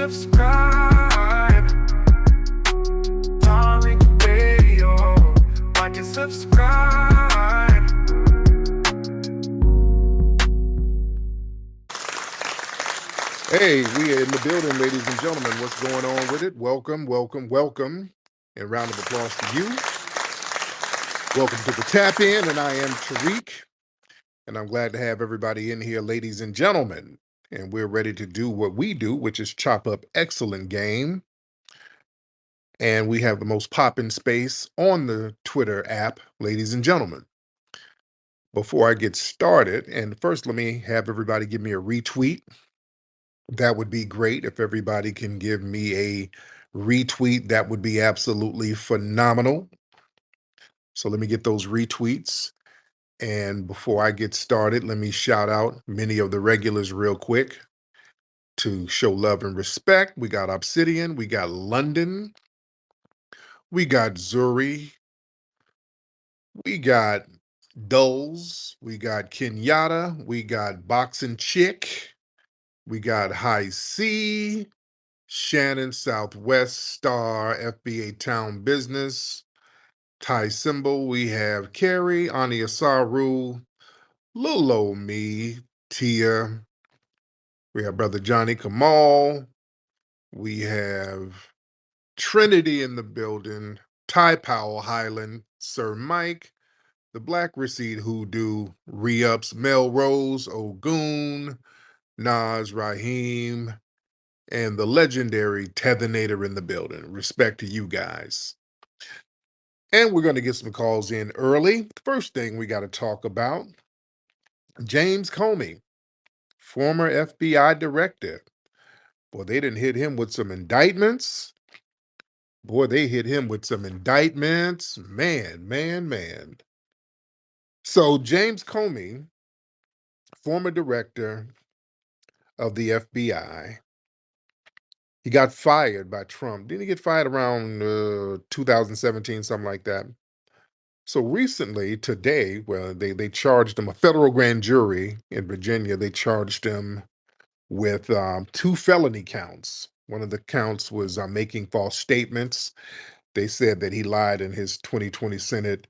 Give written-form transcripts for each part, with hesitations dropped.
subscribe. Tariq Radio. Like and subscribe. Hey, we are in the building, ladies and gentlemen. What's going on with it? Welcome, welcome, welcome. And round of applause to you. Welcome to the Tap In, and I am Tariq. And I'm glad to have everybody in here, ladies and gentlemen. And we're ready to do what we do, which is chop up excellent game. And we have the most poppin' space on the Twitter app, ladies and gentlemen. Before I get started, and first let me have everybody give me a retweet. That would be great. If everybody can give me a retweet, that would be absolutely phenomenal. So let me get those retweets. And before I get started, let me shout out many of the regulars real quick to show love and respect. We got Obsidian, we got London, we got Zuri, we got Dulls, we got Kenyatta, we got Boxing Chick, we got High C, Shannon, Southwest Star, FBA Town Business, Ty Symbol, we have Carrie, Ania Saru, Lilo Me, Tia, we have Brother Johnny Kamal, we have Trinity in the building, Ty Powell Highland, Sir Mike, the Black Receipt Hoodoo, Re-Ups, Melrose, Ogun, Nas, Raheem, and the legendary Tethanator in the building. Respect to you guys. And we're going to get some calls in early. First thing we got to talk about, James Comey, former FBI director. Boy, they didn't hit him with some indictments. Boy, they hit him with some indictments. Man. So James Comey, former director of the FBI, he got fired by Trump. Didn't he get fired around 2017, something like that? So recently, today, well, they charged him, a federal grand jury in Virginia, they charged him with 2 felony counts. One of the counts was making false statements. They said that he lied in his 2020 Senate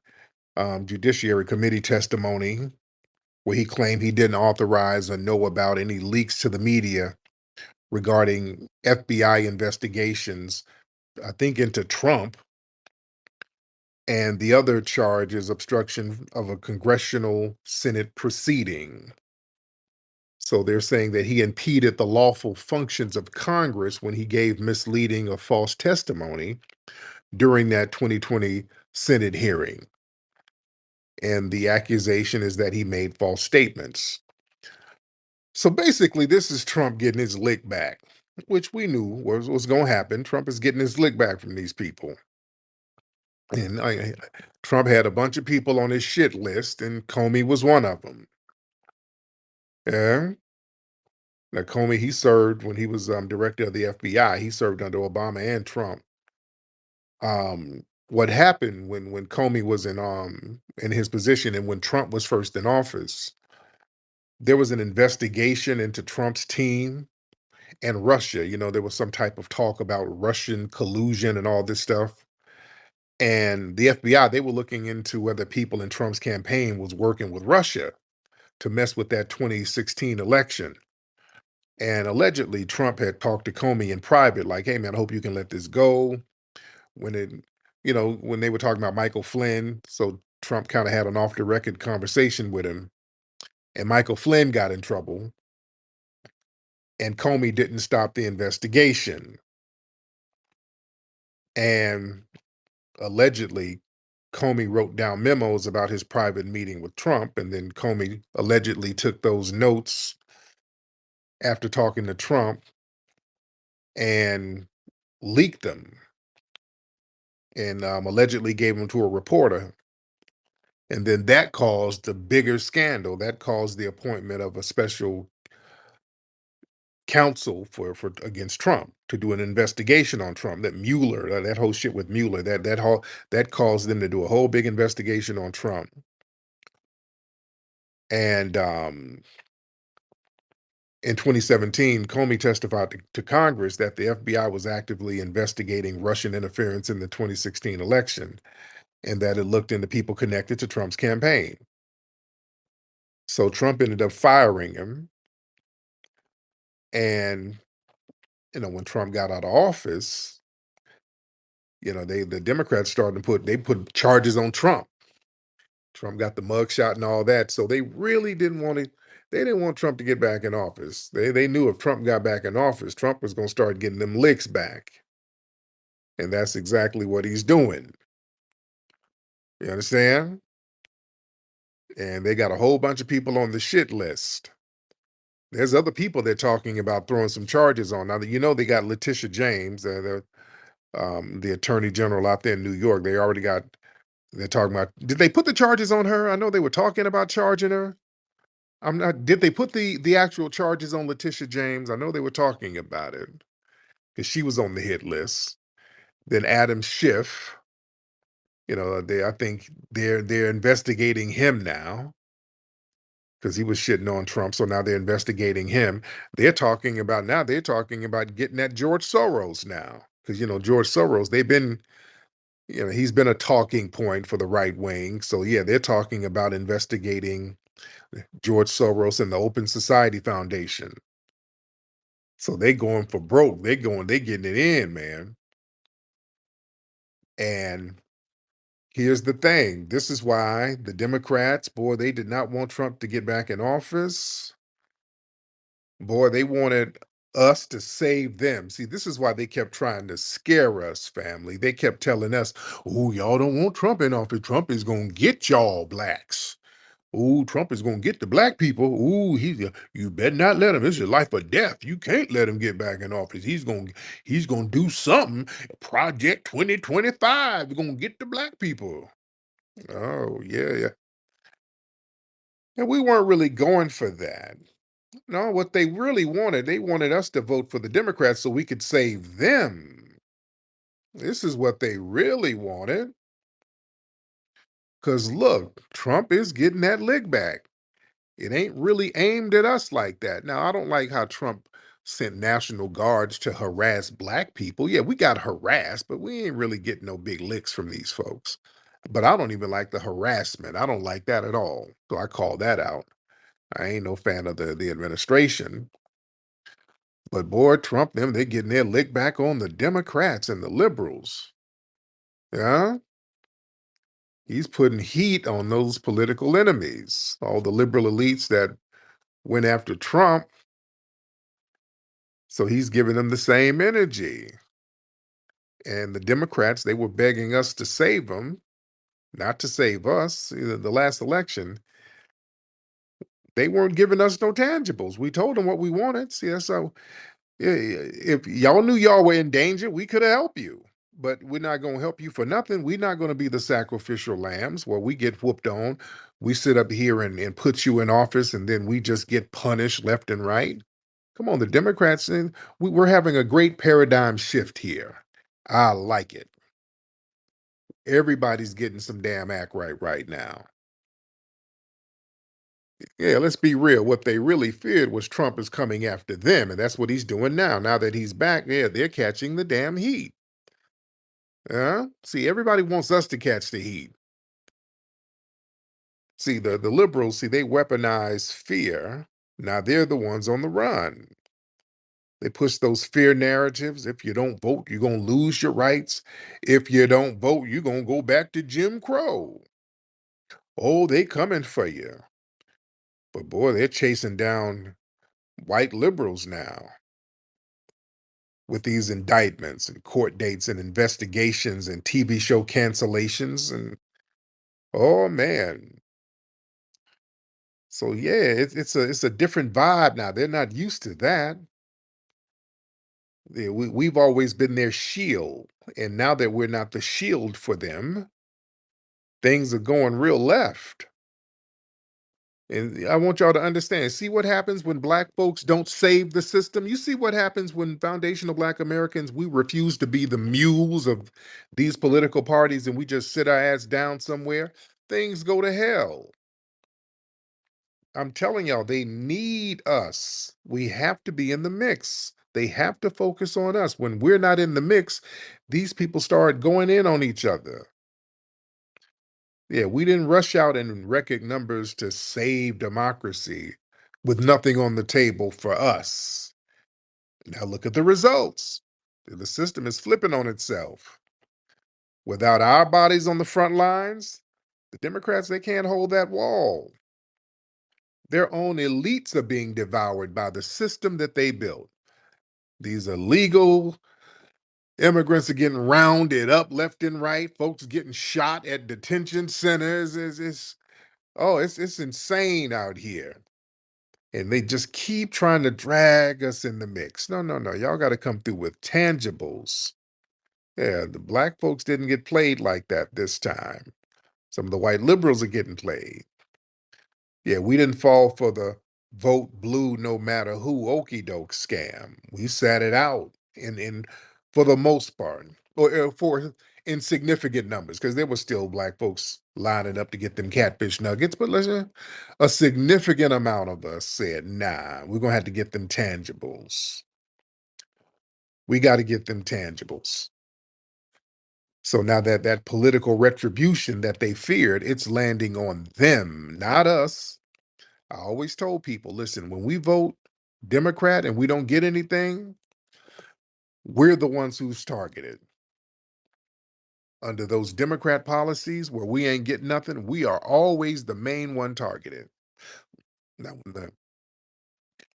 Judiciary Committee testimony, where he claimed he didn't authorize or know about any leaks to the media regarding FBI investigations, I think, into Trump. And the other charge is obstruction of a congressional Senate proceeding. So they're saying that he impeded the lawful functions of Congress when he gave misleading or false testimony during that 2020 Senate hearing. And the accusation is that he made false statements. So basically, this is Trump getting his lick back, which we knew was going to happen. Trump is getting his lick back from these people. And Trump had a bunch of people on his shit list, and Comey was one of them. Yeah. Now, Comey, he served when he was director of the FBI. He served under Obama and Trump. What happened when Comey was in his position and when Trump was first in office, there was an investigation into Trump's team and Russia. You know, there was some type of talk about Russian collusion and all this stuff. And the FBI, they were looking into whether people in Trump's campaign was working with Russia to mess with that 2016 election. And allegedly, Trump had talked to Comey in private, like, hey, man, I hope you can let this go. When they were talking about Michael Flynn, so Trump kind of had an off the record conversation with him, and Michael Flynn got in trouble, and Comey didn't stop the investigation. And allegedly, Comey wrote down memos about his private meeting with Trump, and then Comey allegedly took those notes after talking to Trump and leaked them, and allegedly gave them to a reporter. And then that caused the bigger scandal. That caused the appointment of a special counsel for against Trump to do an investigation on Trump. That Mueller, that whole shit with Mueller, that caused them to do a whole big investigation on Trump. And In 2017, Comey testified to Congress that the FBI was actively investigating Russian interference in the 2016 election and that it looked into people connected to Trump's campaign. So Trump ended up firing him. And, when Trump got out of office, the Democrats started to put charges on Trump. Trump got the mugshot and all that. So they really they didn't want Trump to get back in office. They knew if Trump got back in office, Trump was going to start getting them licks back. And that's exactly what he's doing. You understand? And they got a whole bunch of people on the shit list. There's other people they're talking about throwing some charges on. Now, they got Letitia James, the attorney general out there in New York. They're talking about, did they put the charges on her? I know they were talking about charging her. Did they put the actual charges on Letitia James? I know they were talking about it because she was on the hit list. Then Adam Schiff, I think they're investigating him now because he was shitting on Trump. So now they're investigating him. They're talking about getting at George Soros now. Because George Soros, he's been a talking point for the right wing. So yeah, they're talking about investigating George Soros and the Open Society Foundation. So they going for broke. They getting it in, man. And here's the thing. This is why the Democrats, boy, they did not want Trump to get back in office. Boy, they wanted us to save them. See, this is why they kept trying to scare us, family. They kept telling us, oh, y'all don't want Trump in office. Trump is going to get y'all blacks. Ooh, Trump is going to get the black people. Ooh, you better not let him. It's your life or death. You can't let him get back in office. He's going to do something. Project 2025. We're going to get the black people. Oh, yeah, yeah. And we weren't really going for that. No, what they really wanted, they wanted us to vote for the Democrats so we could save them. This is what they really wanted. Because look, Trump is getting that lick back. It ain't really aimed at us like that. Now, I don't like how Trump sent National Guards to harass black people. Yeah, we got harassed, but we ain't really getting no big licks from these folks. But I don't even like the harassment. I don't like that at all. So I call that out. I ain't no fan of the administration. But boy, Trump, they getting their lick back on the Democrats and the liberals. Yeah. He's putting heat on those political enemies, all the liberal elites that went after Trump. So he's giving them the same energy. And the Democrats, they were begging us to save them, not to save us. The last election, they weren't giving us no tangibles. We told them what we wanted. See, so if y'all knew y'all were in danger, we could have helped you. But we're not going to help you for nothing. We're not going to be the sacrificial lambs where we get whooped on. We sit up here and put you in office and then we just get punished left and right. Come on, the Democrats, and we're having a great paradigm shift here. I like it. Everybody's getting some damn act right now. Yeah, let's be real. What they really feared was Trump is coming after them, and that's what he's doing now. Now that he's back, yeah, they're catching the damn heat. See, everybody wants us to catch the heat. See, the liberals, see, they weaponize fear. Now they're the ones on the run. They push those fear narratives. If you don't vote, you're going to lose your rights. If you don't vote, you're going to go back to Jim Crow. Oh, they coming for you. But boy, they're chasing down white liberals now with these indictments and court dates and investigations and TV show cancellations. And oh man. So yeah, it's a different vibe now. They're not used to that. Yeah, we've always been their shield. And now that we're not the shield for them, things are going real left. And I want y'all to understand. See what happens when black folks don't save the system? You see what happens when foundational black Americans, we refuse to be the mules of these political parties and we just sit our ass down somewhere? Things go to hell. I'm telling y'all, they need us. We have to be in the mix. They have to focus on us. When we're not in the mix, these people start going in on each other. Yeah, we didn't rush out in record numbers to save democracy with nothing on the table for us. Now look at the results. The system is flipping on itself. Without our bodies on the front lines, the Democrats, they can't hold that wall. Their own elites are being devoured by the system that they built. These illegal immigrants are getting rounded up left and right. Folks getting shot at detention centers. It's insane out here. And they just keep trying to drag us in the mix. No, no, no. Y'all got to come through with tangibles. Yeah, the black folks didn't get played like that this time. Some of the white liberals are getting played. Yeah, we didn't fall for the vote blue no matter who okey doke scam. We sat it out in for the most part, or for insignificant numbers, because there were still black folks lining up to get them catfish nuggets. But listen, a significant amount of us said, nah, we're gonna have to get them tangibles. We got to get them tangibles. So now that political retribution that they feared, it's landing on them, not us. I always told people, listen, when we vote Democrat and we don't get anything, we're the ones who's targeted. Under those Democrat policies where we ain't getting nothing, we are always the main one targeted. Now,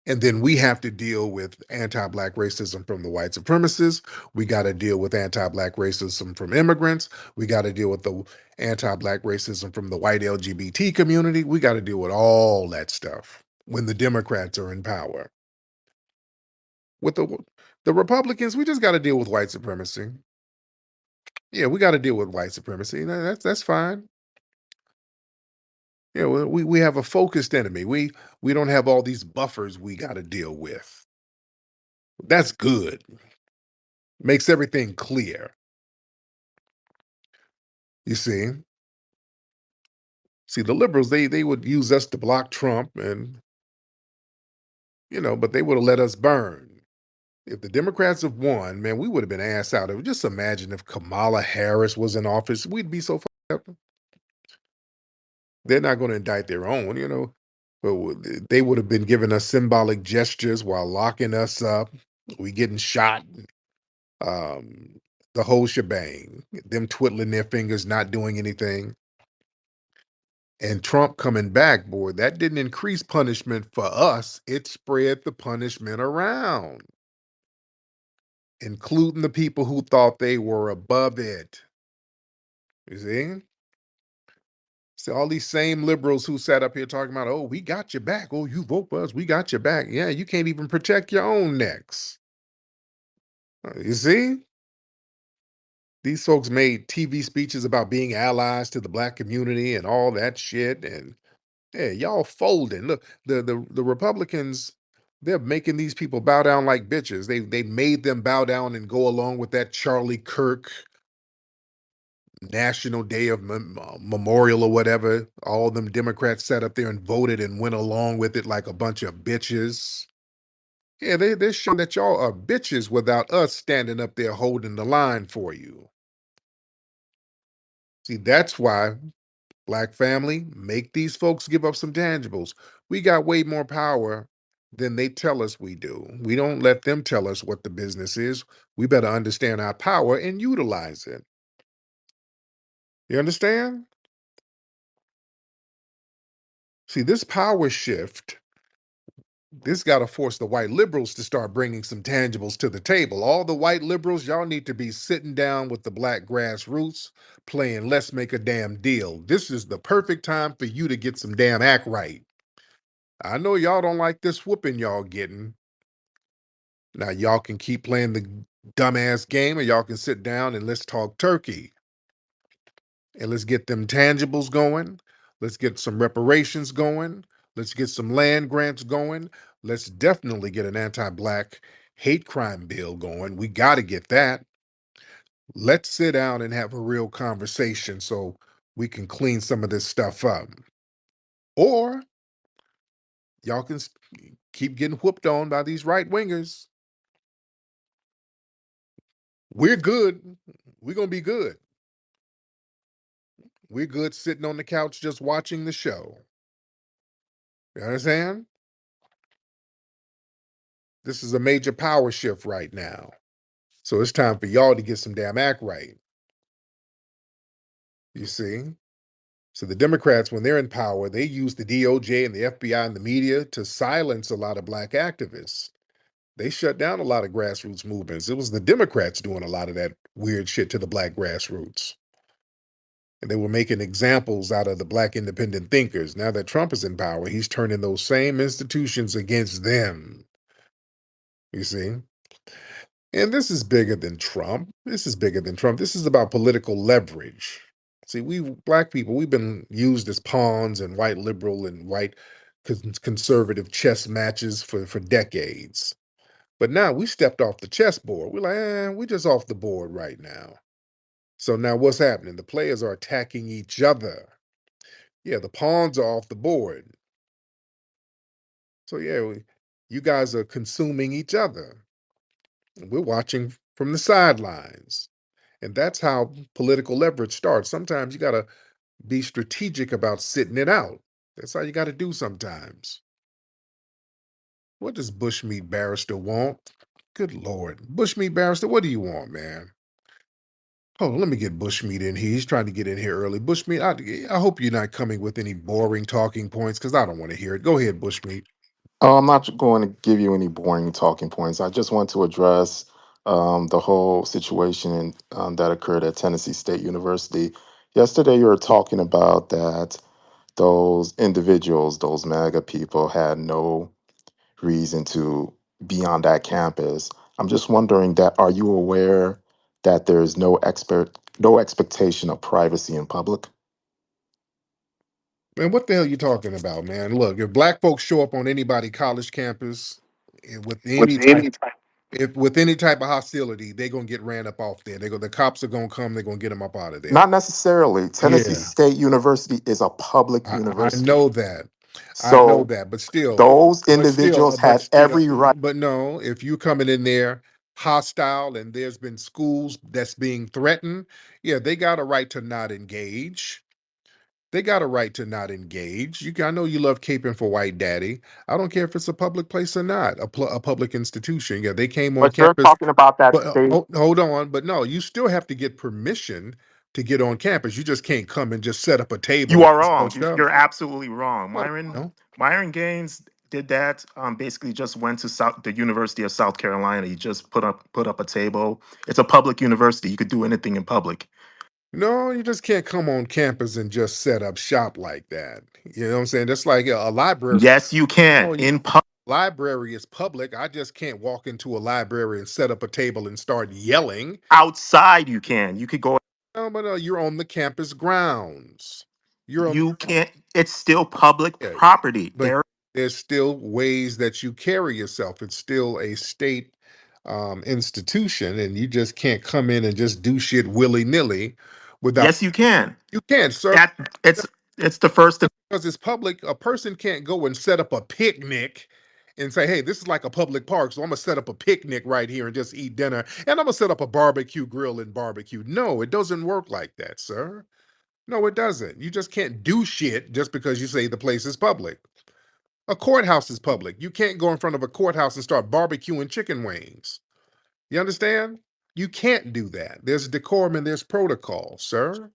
and then we have to deal with anti-black racism from the white supremacists. We got to deal with anti-black racism from immigrants. We got to deal with the anti-black racism from the white LGBT community. We got to deal with all that stuff when the Democrats are in power. With the Republicans, we just got to deal with white supremacy. Yeah, we got to deal with white supremacy. That's fine. Yeah, we have a focused enemy. We don't have all these buffers we got to deal with. That's good. Makes everything clear. You see, the liberals they would use us to block Trump, and but they would have let us burn. If the Democrats have won, man, we would have been ass out of it. Just imagine if Kamala Harris was in office, we'd be so fucked up. They're not going to indict their own. But they would have been giving us symbolic gestures while locking us up. We getting shot. Um, the whole shebang. Them twiddling their fingers, not doing anything. And Trump coming back, boy, that didn't increase punishment for us. It spread the punishment around, including the people who thought they were above it. You see? See, all these same liberals who sat up here talking about, oh, we got your back. Oh, you vote for us. We got your back. Yeah, you can't even protect your own necks. You see? These folks made TV speeches about being allies to the black community and all that shit. And yeah, y'all folding. Look, the Republicans, they're making these people bow down like bitches. They made them bow down and go along with that Charlie Kirk National Day of Memorial or whatever. All them Democrats sat up there and voted and went along with it like a bunch of bitches. Yeah, they're showing that y'all are bitches without us standing up there holding the line for you. See, that's why Black family, make these folks give up some tangibles. We got way more power than they tell us we do. We don't let them tell us what the business is. We better understand our power and utilize it. You understand? See, this power shift, this got to force the white liberals to start bringing some tangibles to the table. All the white liberals, y'all need to be sitting down with the black grassroots playing Let's Make a Damn Deal. This is the perfect time for you to get some damn act right. I know y'all don't like this whooping y'all getting. Now y'all can keep playing the dumbass game, or y'all can sit down and let's talk turkey. And let's get them tangibles going. Let's get some reparations going. Let's get some land grants going. Let's definitely get an anti-black hate crime bill going. We got to get that. Let's sit down and have a real conversation so we can clean some of this stuff up. Or Y'all can keep getting whooped on by these right wingers. We're good. We're going to be good. We're good sitting on the couch just watching the show. You understand? This is a major power shift right now. So it's time for y'all to get some damn act right. You see? So the Democrats, when they're in power, they use the DOJ and the FBI and the media to silence a lot of black activists. They shut down a lot of grassroots movements. It was the Democrats doing a lot of that weird shit to the black grassroots. And they were making examples out of the black independent thinkers. Now that Trump is in power, he's turning those same institutions against them. You see? And this is bigger than Trump. This is bigger than Trump. This is about political leverage. See, we black people, we've been used as pawns in white liberal and white conservative chess matches for decades. But now we stepped off the chessboard. We're like, we're just off the board right now. So now what's happening? The players are attacking each other. Yeah, the pawns are off the board. So yeah, you guys are consuming each other. We're watching from the sidelines. And that's how political leverage starts. Sometimes you got to be strategic about sitting it out. That's how you got to do sometimes. What does Bushmeat Barrister want? Good Lord. Bushmeat Barrister, what do you want, man? Hold on, let me get Bushmeat in here. He's trying to get in here early. Bushmeat, I hope you're not coming with any boring talking points because I don't want to hear it. Go ahead, Bushmeat. I'm not going to give you any boring talking points. I just want to address the whole situation that occurred at Tennessee State University. Yesterday, you were talking about that those individuals, those MAGA people, had no reason to be on that campus. I'm just wondering that are you aware that there is no expectation of privacy in public? Man, what the hell you talking about, man? Look, if black folks show up on anybody college campus with any type if with any type of hostility, they're gonna get ran up off there. The cops are gonna come, they're gonna get them up out of there. Not necessarily. Tennessee Yeah, State University is a public I university. know that. I know So that, but still, those individuals had every right. but no, if you coming in there hostile and there's been schools that's being threatened, yeah, they got a right to not engage. They got a right to not engage. I know you love caping for white daddy. I don't care if it's a public place or not, a public institution. Yeah, they came on But you're campus, talking about that but state. hold on. But no, you still have to get permission to get on campus. You just can't come and just set up a table You and are just go wrong. stuff. You're absolutely wrong. What? Myron No, Myron Gaines did that. Basically, just went to the University of South Carolina. He just put up a table. It's a public university. You could do anything in public. no, you just can't come on campus and just set up shop like that. You know what I'm saying? That's like a library. Yes, you can No, in public. library is public. I just can't walk into a library and set up a table and start yelling. Outside, you can. You could go. No, but you're on the campus grounds. You're on, You can't. It's still public yeah, property. but there's still ways that you carry yourself. It's still a state institution, and you just can't come in and just do shit willy nilly without. Yes, you can. You can't, sir, That it's the first. because it's public. A person can't go and set up a picnic and say, "Hey, this is like a public park, so I'm gonna set up a picnic right here and just eat dinner, and I'm gonna set up a barbecue grill and barbecue." No, it doesn't work like that, sir. No, it doesn't. You just can't do shit just because you say the place is public. A courthouse is public. You can't go in front of a courthouse and start barbecuing chicken wings. You understand? You can't do that. There's decorum and there's protocol, sir.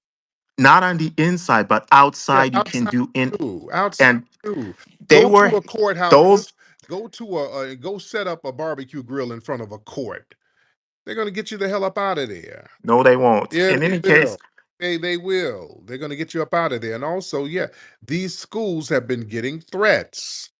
Not on the inside, but Yeah, outside you can outside do in. too. Outside And too. they Go were to a courthouse. those. Go set up a barbecue grill in front of a court. They're gonna get you the hell up out of there. No, they won't. Yeah, In they any will. case, They will. They're gonna get you up out of there. And also, yeah, these schools have been getting threats.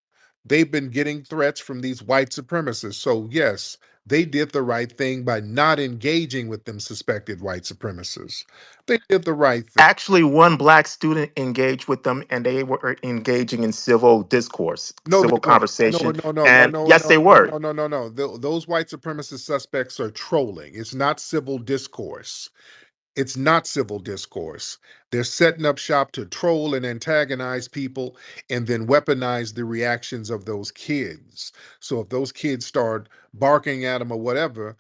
They've been getting threats from these white supremacists. So, yes, they did the right thing by not engaging with them suspected white supremacists. They did the right thing. actually, one black student engaged with them, and they were engaging in civil discourse, No, they civil weren't. No, conversation. no, no, no, And no, yes, no, they no, were. no, no, no, no. Those white supremacist suspects are trolling. It's not civil discourse. It's not civil discourse. They're setting up shop to troll and antagonize people and then weaponize the reactions of those kids. So if those kids start barking at them or whatever,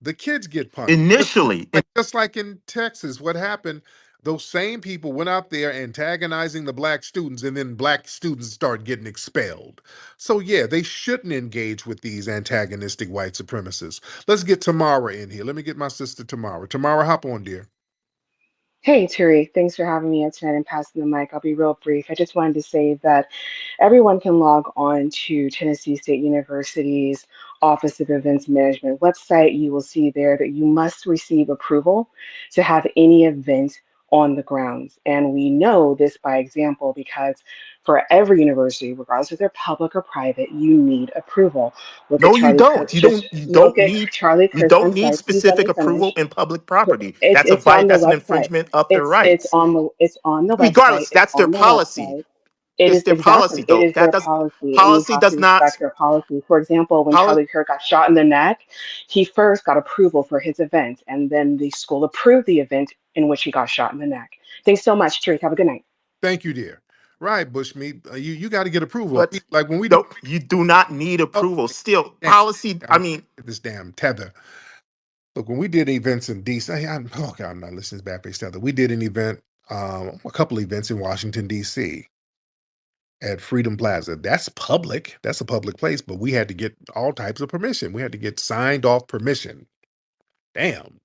the kids get punished. Initially, Just like in Texas, what happened? Those same people went out there antagonizing the black students, and then black students start getting expelled. So, yeah, they shouldn't engage with these antagonistic white supremacists. Let's get Tamara in here. Let me get my sister Tamara. Tamara, hop on, dear. Hey, Tariq, thanks for having me out tonight and passing the mic. I'll be real brief. I just wanted to say that everyone can log on to Tennessee State University's Office of Events Management website. You will see there that you must receive approval to have any event on the grounds. And we know this by example because for every university, regardless if they're public or private, you need approval. Look at no, you Charlie don't. Kirk. You Just don't. You look don't at need. Charlie You Kirk. don't I'm need sorry, please let me specific approval finish. in public property. It's That's a it's on the that's an website. infringement of their It's rights. on the website. Regardless, It's that's their on the policy. website. It It's is their policy, exactly, it though. is That their does policy, and you policy have to does not respect their policy. For example, when policy. Charlie Kirk got shot in the neck, he first got approval for his event, and then the school approved the event in which he got shot in the neck. Thanks so much, Tariq. Have a good night. Thank you, dear. Right, Bushmeat. You got to get approval. But Like when we do. no, you do not need Oh, approval. Still, damn, policy. I I'm mean, this damn tether. Look, when we did events in DC, oh God, I'm not listening to Bad Face Tether. We did an event, a couple events in Washington D.C. at Freedom Plaza. That's public. That's a public place, but we had to get all types of permission. We had to get signed off permission. Damn.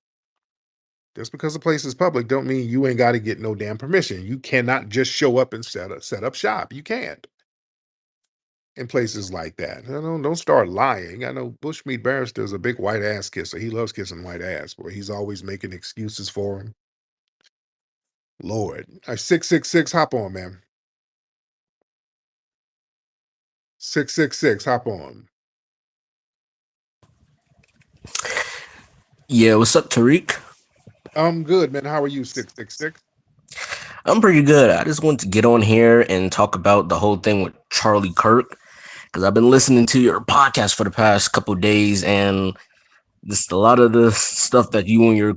Just because a place is public don't mean you ain't got to get no damn permission. You cannot just show up and set up shop. You can't in places like that. Don't start lying. I know Bushmeat Barrister is a big white ass kisser. He loves kissing white ass, boy. He's always making excuses for him. Lord. 666, hop on, man. 666, hop on. Yeah, what's up, Tariq? I'm good, man. How are you, 666? I'm pretty good. I just wanted to get on here and talk about the whole thing with Charlie Kirk because I've been listening to your podcast for the past couple days, and just a lot of the stuff that you and your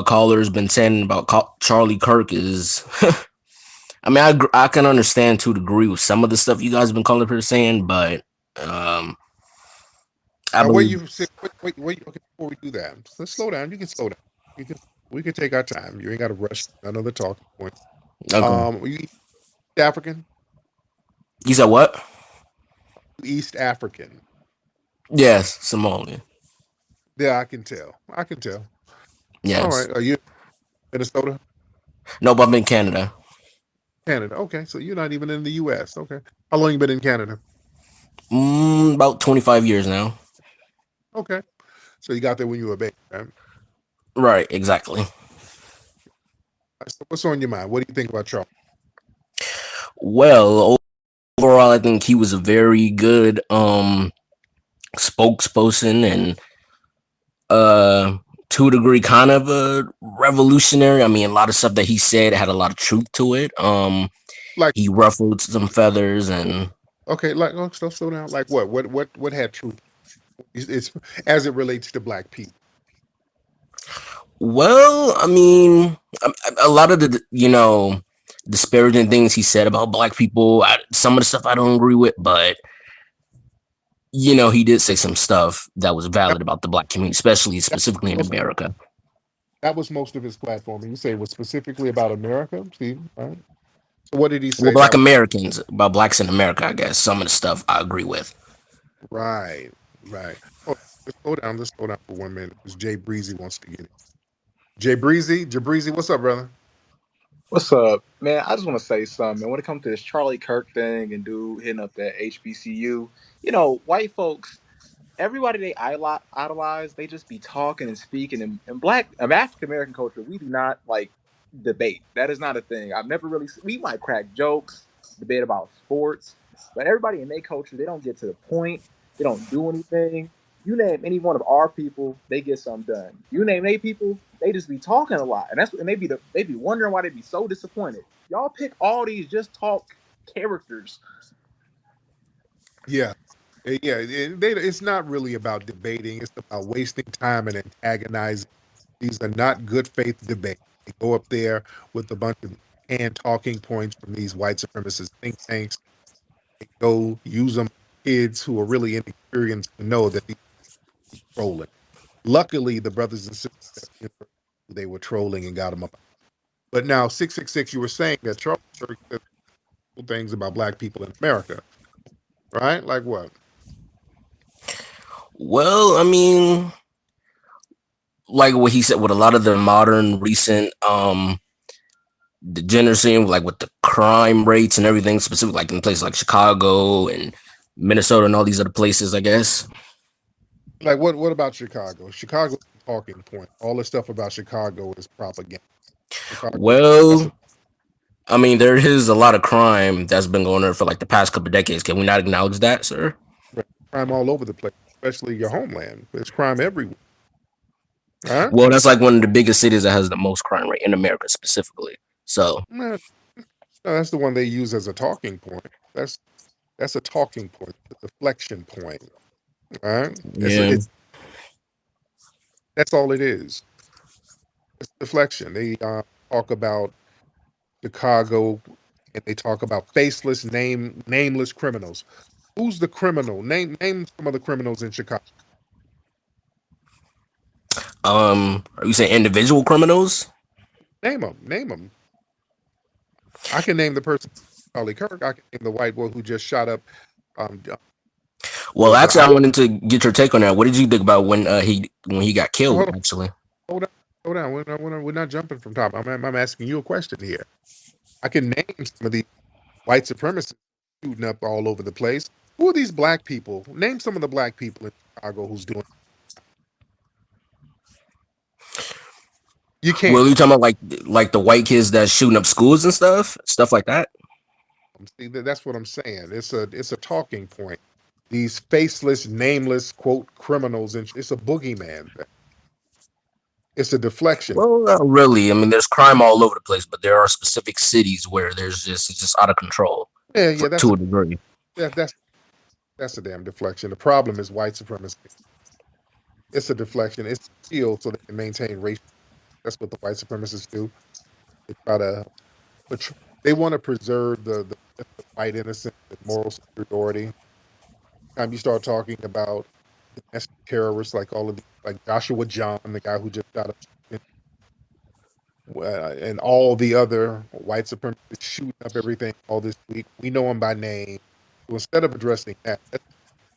callers been saying about Charlie Kirk is. I mean, I can understand to a degree with some of the stuff you guys have been calling for saying, but um, I Wait, believe. you wait. Okay, before we do that, let's slow down. You can slow down. You can, we can take our time. You ain't got to rush another talking point. Okay. You East African? You said what? East African. Yes, Somalian. Yeah, I can tell. I can tell. All Yes. right. Are you Minnesota? Nope, I'm in Canada. Canada. Okay, so you're not even in the US. Okay. How long you been in Canada? About 25 years now. Okay. So you got there when you were a baby, right? Right, exactly. So what's on your mind? What do you think about Charles? Well, overall, I think he was a very good spokesperson and to a degree kind of a revolutionary. I mean, a lot of stuff that he said had a lot of truth to it. Like, He ruffled some feathers and okay, like slow down. Like what? What had truth? It's as it relates to black people. well, I mean, a lot of the disparaging things he said about black people, some of the stuff I don't agree with, but he did say some stuff that was That, valid about the black community, especially that specifically in was America. that was most of his platform. And you say it was specifically about America, Steve, right? So what did he Well, say black that was Americans, about blacks in America, I guess some of the stuff I agree with. right? Right. Oh, let's slow down for 1 minute because Jay Breezy wants to get it. Jay Breezy, what's up, brother? What's up, man? I just want to say something. And when it comes to this Charlie Kirk thing and dude hitting up that HBCU, white folks, everybody they idolize, they just be talking and speaking. And black, African American culture, we do not like debate. That is not a thing. I've never really. We might crack jokes, debate about sports, but everybody in their culture, they don't get to the point. They don't do anything. You name any one of our people, they get something done. You name they people, they just be talking a lot, and they be wondering why they be so disappointed. Y'all pick all these just talk characters. Yeah. Yeah, it's not really about debating. It's about wasting time and antagonizing. These are not good faith debates. They go up there with a bunch of canned talking points from these white supremacist think tanks. They go use them on kids who are really inexperienced to know that these are trolling. Luckily, the brothers and sisters at the university, they were trolling and got them up. But now, 666, you were saying that Charlie Kirk said things about black people in America, right? Like what? Well, I mean, like what he said with a lot of the modern recent degeneracy, like with the crime rates and everything, specifically like in places like Chicago and Minnesota and all these other places, I guess. Like what about Chicago? Chicago's a talking point. All the stuff about Chicago is propaganda. Chicago, that's a Well, I mean, there is a lot of crime that's been going on for like the past couple of decades. Can we not acknowledge that, sir? crime all over the place, especially your homeland. There's crime everywhere, right? Well, that's like one of the biggest cities that has the most crime rate in America specifically. So, No, that's the one they use as a talking point. That's a talking point, a deflection point, right? yeah. That's all it is. It's deflection. They talk about Chicago, and they talk about faceless, nameless criminals. Who's the criminal? Name some of the criminals in Chicago. Are you saying individual criminals? Name them. Name them. I can name the person, Charlie Kirk. I can name the white boy who just shot up. Um, Well, the actually, I wanted to get your take on that. What did you think about when he got killed? hold on, Actually, hold on, hold on. We're not jumping from top. I'm asking you a question here. I can name some of these white supremacists shooting up all over the place. Who are these black people? Name some of the black people in Chicago who's doing. You well, can't. you talking about like the white kids that's shooting up schools and stuff like that. See, that's what I'm saying. It's a talking point. These faceless, nameless quote criminals, and it's a boogeyman. It's a deflection. Well, not really. I mean, there's crime all over the place, but there are specific cities where it's just out of control Yeah, to a degree. that, that's that's a damn deflection. The problem is white supremacy. It's a deflection. It's a shield so they can maintain race. That's what the white supremacists do. They try to, they want to preserve the white innocence and moral superiority. Time you start talking about domestic terrorists like all of these, like Joshua John, the guy who just got up, and all the other white supremacists shooting up everything all this week. We know them by name. So instead of addressing that, let's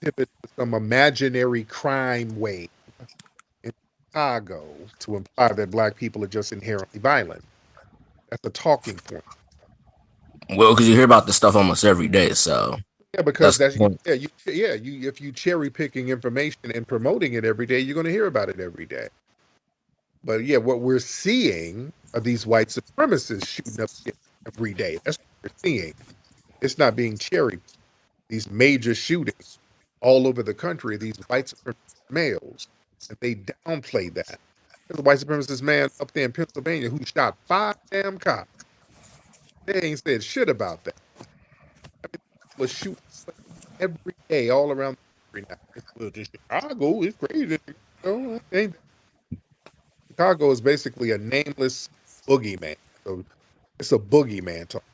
pivot to some imaginary crime wave in Chicago to imply that black people are just inherently violent. That's a talking point. Well, because you hear about this stuff almost every day, so Yeah, because that's the that's point. you if you cherry picking information and promoting it every day, you're going to hear about it every day. But yeah, what we're seeing are these white supremacists shooting up every day. That's what we're seeing. It's not being cherry. These major shootings all over the country, these white supremacist males, and they downplay that. There's a white supremacist man up there in Pennsylvania who shot 5 damn cops. They ain't said shit about that. I mean, people are shooting every day all around the country now. Well, just Chicago is crazy. Chicago is basically a nameless boogeyman. So it's a boogeyman talk.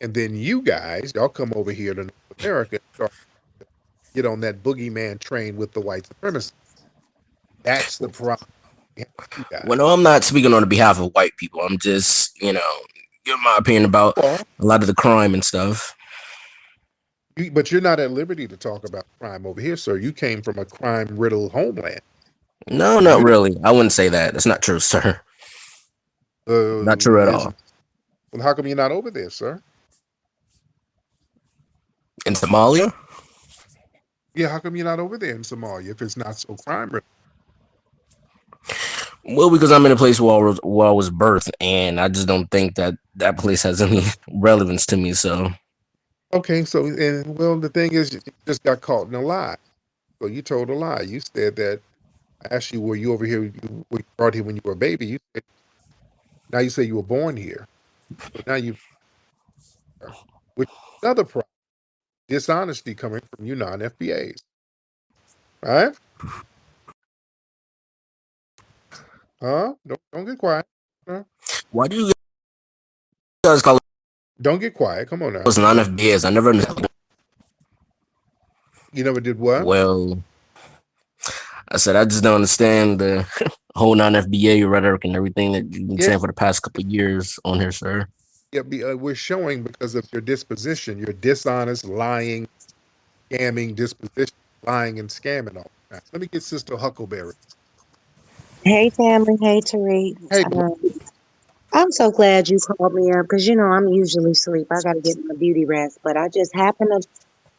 And then you guys, y'all come over here to North America and start to get on that boogeyman train with the white supremacists. That's the problem. You Well, guys. no, I'm not speaking on the behalf of white people. I'm just, giving my opinion about Well, a lot of the crime and stuff. but you're not at liberty to talk about crime over here, sir. You came from a crime-riddled homeland. No, So not you really. I wouldn't say that. That's not true, sir. Not true at is all. well, how come you're not over there, sir? In Somalia? Yeah, how come you're not over there in Somalia if it's not so crime-riddled? Well, because I'm in a place where I was birthed, and I just don't think that that place has any relevance to me. So, Okay, so and well, the thing is, you just got caught in a lie. So you told a lie. You said that I asked you, were you over here? Were you brought here when you were a baby? Now you say you were born here. So now you, which is another problem, dishonesty coming from you non-FBAs, right? Huh? Don't get quiet. Huh? Why do you guys call Don't get quiet. Come on now. us non-FBAs? I never understood. You never did what? Well, I said I just don't understand the whole non-FBA rhetoric and everything that you've been Yeah, saying for the past couple of years on here, sir. yeah. We're showing because of your disposition, your dishonest, lying, scamming disposition, lying and scamming all the time. Let me get Sister Huckleberry. Hey, family. Hey, Tariq. Hey, I'm so glad you called me up because, I'm usually asleep. I got to get my beauty rest, but I just happened to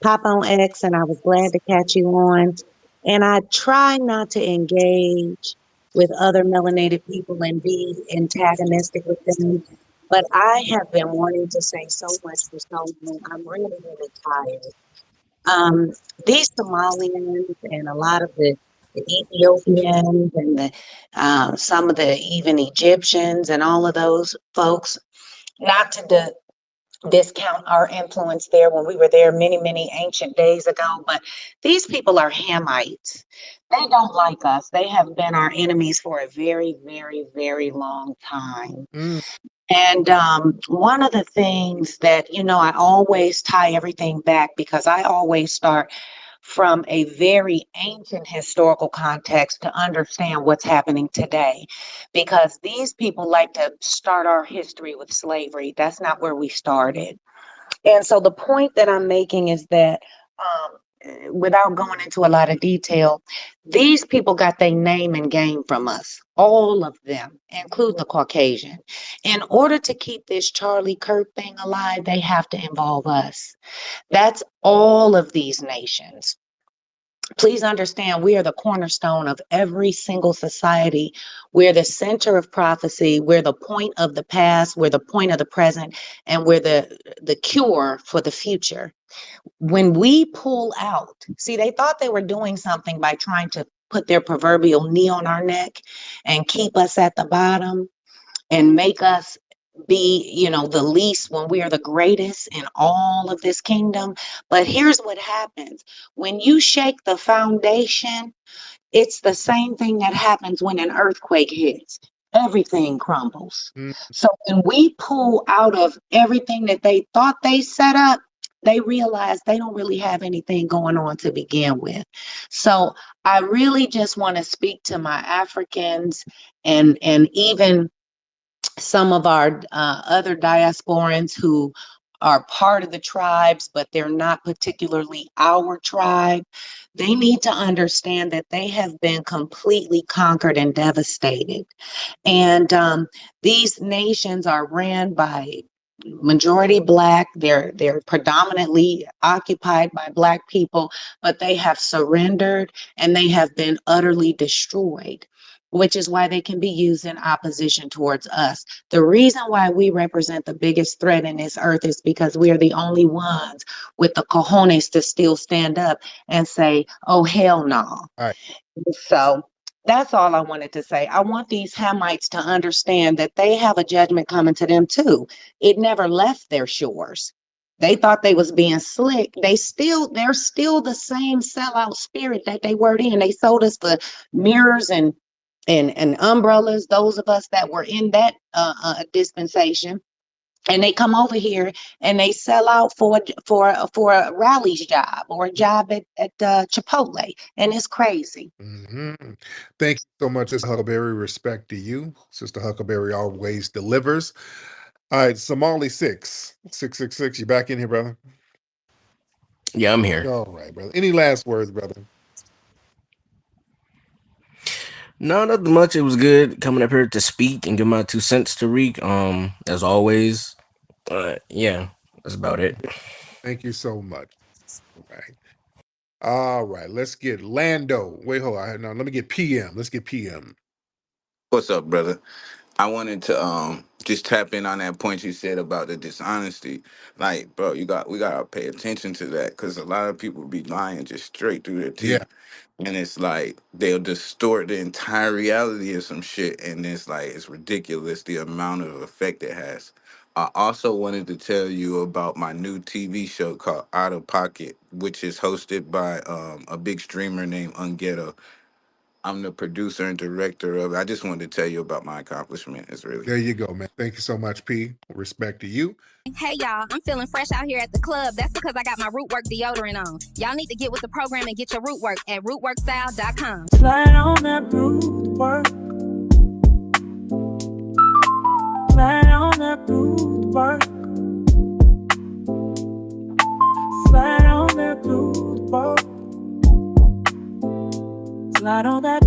pop on X and I was glad to catch you on. And I try not to engage with other melanated people and be antagonistic with them. But I have been wanting to say so much for so long. I'm really, really tired. These Somalians and a lot of the Ethiopians and some of the even Egyptians and all of those folks, not to discount our influence there when we were there many, many ancient days ago, but these people are Hamites. They don't like us. They have been our enemies for a very, very, very long time. mm, And one of the things that, I always tie everything back because I always start from a very ancient historical context to understand what's happening today. Because these people like to start our history with slavery. That's not where we started. And so the point that I'm making is that, without going into a lot of detail, these people got their name and game from us, all of them, including the Caucasian. In order to keep this Charlie Kirk thing alive, they have to involve us. That's all of these nations. Please understand, we are the cornerstone of every single society. We're the center of prophecy. We're the point of the past. We're the point of the present, and we're the cure for the future. When we pull out, see, they thought they were doing something by trying to put their proverbial knee on our neck and keep us at the bottom and make us be, the least when we are the greatest in all of this kingdom. But here's what happens when you shake the foundation, it's the same thing that happens when an earthquake hits. Everything crumbles. mm, So when we pull out of everything that they thought they set up, they realize they don't really have anything going on to begin with. So I really just want to speak to my Africans and even some of our other diasporans who are part of the tribes, but they're not particularly our tribe. They need to understand that they have been completely conquered and devastated. And these nations are ran by majority Black. They're predominantly occupied by Black people, but they have surrendered and they have been utterly destroyed, which is why they can be used in opposition towards us. The reason why we represent the biggest threat in this earth is because we are the only ones with the cojones to still stand up and say, oh, hell no. all right. So that's all I wanted to say. I want these Hamites to understand that they have a judgment coming to them too. It never left their shores. They thought they was being slick. They're still the same sellout spirit that they were in. They sold us for mirrors and umbrellas, those of us that were in that dispensation. And they come over here and they sell out for a rally's job or a job at Chipotle, and it's crazy. hmm Thank you so much, Sister Huckleberry. Respect to you. Sister Huckleberry always delivers. All right, Somali 666. You back in here, brother? Yeah, I'm here. All right, brother. Any last words, brother? No, nothing much. It was good coming up here to speak and give my 2 cents to Reek. As always. Yeah, that's about it. Thank you so much. All right. All right, let's get Lando. Wait, hold on. No, let me get PM. Let's get PM. What's up, brother? I wanted to just tap in on that point you said about the dishonesty. Like, bro, we gotta pay attention to that because a lot of people be lying just straight through their Yeah. teeth, and it's like they'll distort the entire reality of some shit, and it's like it's ridiculous the amount of effect it has. I also wanted to tell you about my new TV show called Out of Pocket, which is hosted by a big streamer named Unghetto. I'm the producer and director of it. I just wanted to tell you about my accomplishment. It's really There you go, man. Thank you so much, P. Respect to you. Hey y'all, I'm feeling fresh out here at the club. That's because I got my Rootwork deodorant on. Y'all need to get with the program and get your Rootwork at rootworkstyle.com. Slide on that root work. Slide on that root work. Slide on that root work. Slide on that